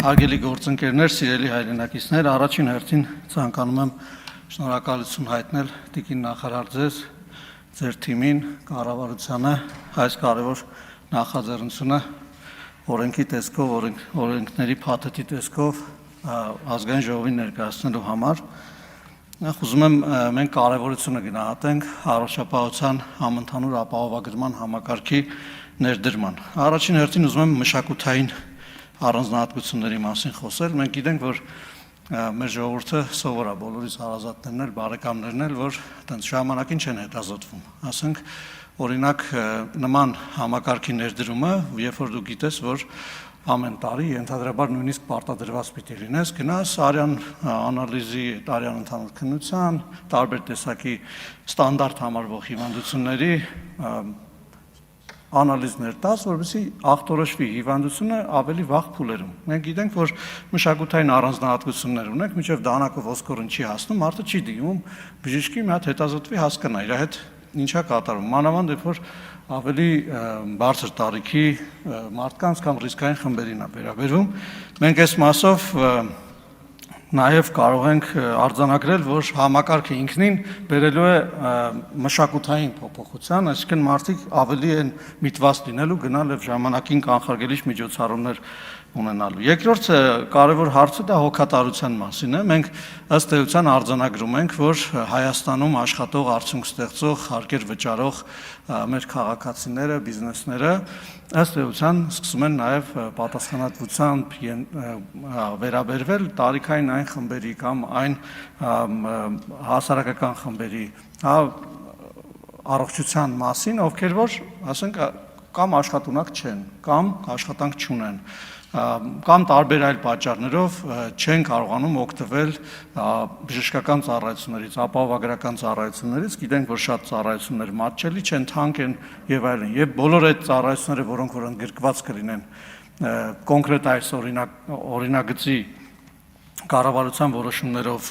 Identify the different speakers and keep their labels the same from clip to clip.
Speaker 1: Հարգելի գործընկերներ, սիրելի հայրենակիցներ, առաջին հերթին ցանկանում եմ շնորհակալություն հայտնել Տիկին նախարար ձեր թիմին, կառավարությանը, այս կարևոր նախաձեռնությունը օրենքի տեսքով, օրենքների փաթեթի տեսքով ազգային ժողովին ներկայացնելու համար։ Նախ ուզում եմ մենք կարևորությունը գնահատենք առողջապահության համընդհանուր ապահովագրման համակարգի ներդրման։ Առաջին հերթին ուզում եմ մշակութային առանձնահատկությունների մասին խոսել։ Մենք գիտենք, որ մեր ժողովուրդը սովոր է, բոլորիս հարազատներն էլ, բարեկամներն էլ, որ այդպես ժամանակին չեն հետազոտվում։ Ասենք, օրինակ, նման համակարգի ներդրումը, երբ որ դու գիտես, որ ամեն տարի ենթադրաբար նույնիսկ պարտադրված պիտի լինես, գնաս արյան անալիզի, տարյան ընդհանուր քննության, տարբեր տեսակի ստանդարտ համարվող հիվանդությունների անալիզներ տաս, որովհետեւ ախտորոշվի հիվանդությունը ավելի վաղ փուլերում։ Մենք գիտենք, որ մշակութային առանձնահատկություններ ունենք, մինչև դանակով ոսկորն չի հասնում, մարդը չի դիմում բժիշկի մի հատ հետազոտվի հասկանա իր հետ ինչա կատարվում։ Մանավանդ երբ որ ավելի բարձր տարիքի մարդկանց կամ ռիսկային խմբերին է վերաբերվում, մենք այս մասով նաև կարող ենք արձանագրել, որ համակարգը ինքնին բերելու է մշակութային փոփոխության, այսինքն մարդիկ ավելի են միտված լինելու գնալ եւ ժամանակին կանխարգելիչ միջոցառումներ ունենալու։ Երկրորդ կարևոր հարցը դա հոգատարության մասին է։ Մենք ըստ էության արձանագրում ենք, որ Հայաստանում աշխատող արդյունք ստեղծող, հարկեր վճարող մեր քաղաքացիները, բիզնեսները ըստ էության սկսում են նաև պատասխանատվությամբ վերաբերվել տարիքային այն խմբերի կամ այն հասարակական խմբերի առողջության մասին, ովքեր որ, ասենք, կամ աշխատունակ չեն, կամ աշխատանք չունեն, կամ տարբեր այլ պատճառներով չեն կարողանում օգտվել բժշկական ծառայություններից, ապահովագրական ծառայություններից, գիտենք, որ շատ ծառայություններ մատչելի չեն, թանկ են եւ այլն, եւ բոլոր այդ ծառայությունները, որոնք որ ընդգրկված կլինեն կոնկրետ այս օրինագծի կառավարության որոշումներով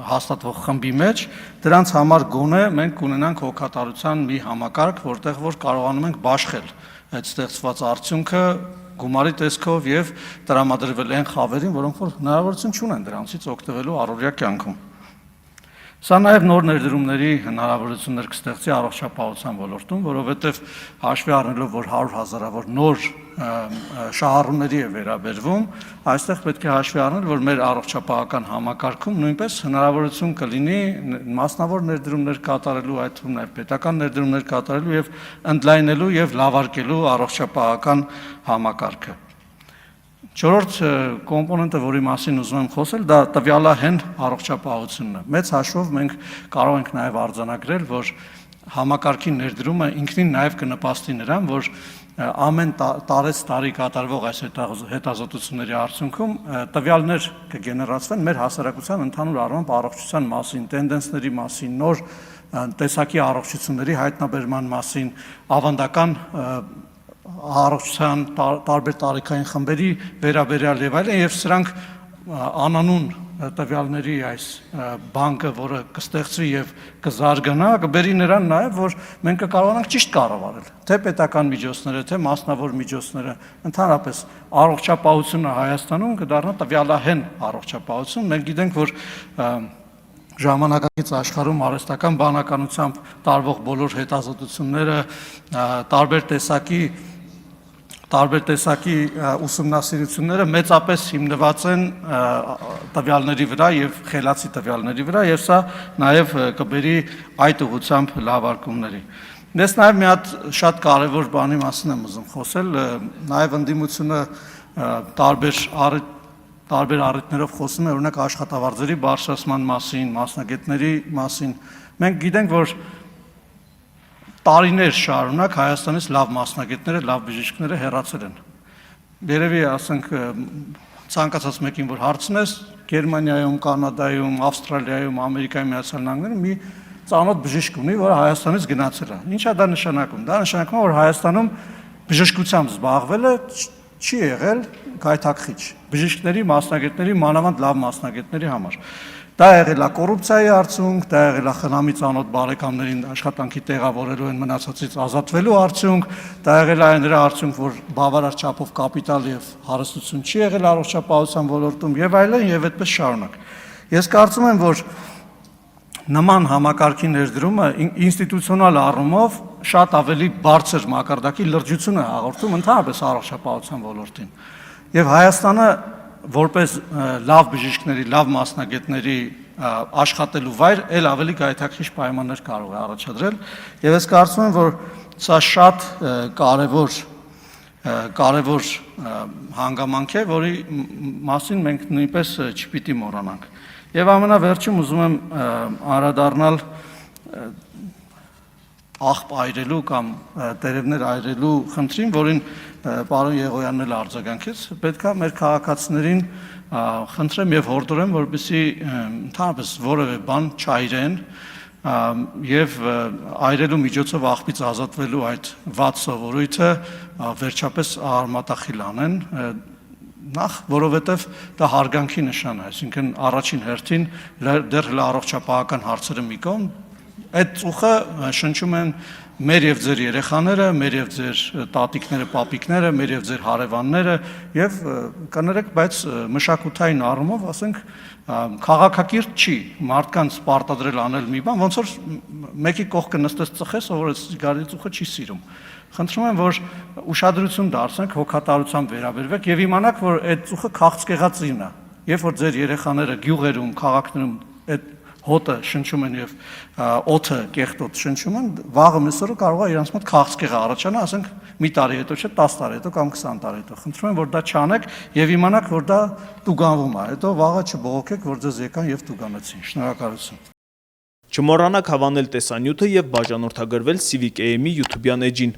Speaker 1: հաստատվող խմբի մեջ, դրանց համար գոնե մենք կունենանք հոգատարության մի համակարգ, որտեղ որ կարողանում ենք բաշխել այդ ստեղծված արդյունքը գումարի տեսքով եւ տրամադրվել այն խավերին, որոնք որ հնարավորություն չունեն դրանցից օգտվելու առօրյա կյանքում։ Սա նաև նոր ներդրումների հնարավորություններ կստեղծի առողջապահության ոլորտում, որովհետև հաշվի առնելով, որ 100,000-ավոր նոր շահառուների է վերաբերվում, այստեղ պետք է հաշվի առնել, որ մեր առողջապահական համակարգում նույնպես հնարավորություն կլինի մասնավոր ներդրումներ կատարելու, այդ թվում նաև պետական ներդրումներ կատարելու եւ ընդլայնելու եւ լավարկելու առողջապահական համակարգը։ Չորրորդ կոմպոնենտը, որի մասին ուզում եմ խոսել, դա տվյալահեն առողջապահությունն է։ Մեծ հաշվով մենք կարող ենք նաև արձանագրել, որ համակարգի ներդրումը ինքնին նաև կնպաստի նրան, որ ամեն տարի կատարվող այս հետազոտությունների արդյունքում տվյալներ կգեներացվեն մեր հասարակության ընդհանուր առմամբ առողջության մասին, տենդենսների մասին, նոր տեսակի առողջությունների հայտնաբերման մասին, ավանդական առողջության տարբեր տարիքային խմբերի վերաբերյալ եւ այլն, եւ սրանք անանուն տվյալների այս բանկը, որը կստեղծվի եւ կզարգանա, կբերի նրան նաեւ, որ մենք կկարողանանք ճիշտ կառավարել թե պետական միջոցները, թե մասնավոր միջոցները, ընդհանրապես առողջապահությունը Հայաստանում կդառնա տվյալահեն առողջապահություն։ Մենք գիտենք, որ ժամանակակից աշխարհում արհեստական բանականությամբ տարվող բոլոր հետազոտությունները տարբեր տեսակի ուսումնասիրությունները մեծապես հիմնված են տվյալների վրա եւ խելացի տվյալների վրա եւ սա նաեւ կբերի այդ ուղղությամբ լավարկումների։ Ես նաեւ մի հատ շատ կարեւոր բանի մասին եմ ուզում խոսել, նաեւ ընդդիմությունը տարբեր առիթներով խոսում է օրինակ աշխատավարձերի բարձրացման մասին, մասնագետների մասին։ Մենք գիտենք, որ տարիներ շարունակ Հայաստանից լավ մասնագետները, լավ բժիշկները հեռացել են։ Երևի ասենք ցանկացած մեկին որ հարցնես, Գերմանիայում, Կանադայում, Ավստրալիայում, Ամերիկայի Միացյալ Նահանգներում մի ծանոթ բժիշկ ունի, որը Հայաստանից գնացել է։ Ինչ է դա նշանակում։ Դա նշանակում է, որ Հայաստանում բժշկությամբ զբաղվելը չի եղել գայթակղիչ բժիշկների, մասնագետների, մանավանդ լավ մասնագետների համար։ Դա եղել է կոռուպցիայի արդյունք, դա եղել է խնամի ծանոթ բարեկամներին աշխատանքի տեղավորելու են մնացածից ազատվելու արդյունք, դա եղել է նրա արդյունք, որ բավարար չափով կապիտալ եւ հարստություն չի եղել առողջապահության ոլորտում եւ այլն եւ այդպես շարունակ։ Ես կարծում եմ, որ նման համակարգի ներդրումը ինստիտուցիոնալ առումով շատ ավելի բարձր մակարդակի լրջություն է հաղորդում ընդհանրապես առողջապահության ոլորտին։ Եվ Հայաստանը որպես լավ բժիշկների, լավ մասնագետների աշխատելու վայր էլ ավելի գայթակղիչ պայմաններ կարող է առաջադրել, եւ ես կարծում եմ, որ սա շատ կարևոր հանգամանք է, որի մասին մենք նույնպես չպիտի մոռանանք։ Եվ ամենավերջում ուզում եմ անդրադառնալ աղբ այրելու կամ տերևներ այրելու խնդրին, որին պարոն Եղոյանն էլ արձագանքեց, պետք է մեր քաղաքացիներին խնդրեմ եւ հորդորեմ, որպեսզի ընդհանրապես որևէ բան չայրեն եւ այրելու միջոցով աղբից ազատվելու այդ վատ սովորույթը վերջապես արմատախիլ անեն, նախ որովհետեւ դա հարգանքի նշան է, այսինքն առաջին հերթին դեռ առողջապահական հարցերը մի կողմ, այդ ծուխը շնչում են մեր եւ ձեր երեխաները, մեր եւ ձեր տատիկները, պապիկները, մեր եւ ձեր հարևանները եւ կներեք, բայց մշակութային առումով, ասենք, քաղաքակիրթ չի մարդկանց պարտադրել անել մի բան, ոնց որ մեկի կողքը նստես ծխես, ով որ սիգարի ծուխը չի սիրում։ Խնդրում եմ, որ ուշադրություն դարձնեք, հոգատարությամբ վերաբերվեք եւ իմանաք, որ այդ ծուխը քաղցկեղածին է։ Երբ որ ձեր երեխաները գյուղերում, քաղաքներում այդ հոտը շնչում են եւ օդը կեղտոտ շնչում են, վաղը մյուսօրը կարող է իրանց մոտ քաղցկեղը առաջանա, ասենք մի տարի հետո չէ, 10 տարի հետո կամ 20 տարի հետո։ Խնդրում եմ, որ դա չանեք եւ իմանաք, որ դա տուգանվում է։ Հետո վաղը չբողոքեք, որ ձեզ եկան եւ տուգանեցին։ Շնորհակալություն։
Speaker 2: Չմոռանաք հավանել տեսանյութը եւ բաժանորդագրվել Civic AM-ի YouTube-յան էջին։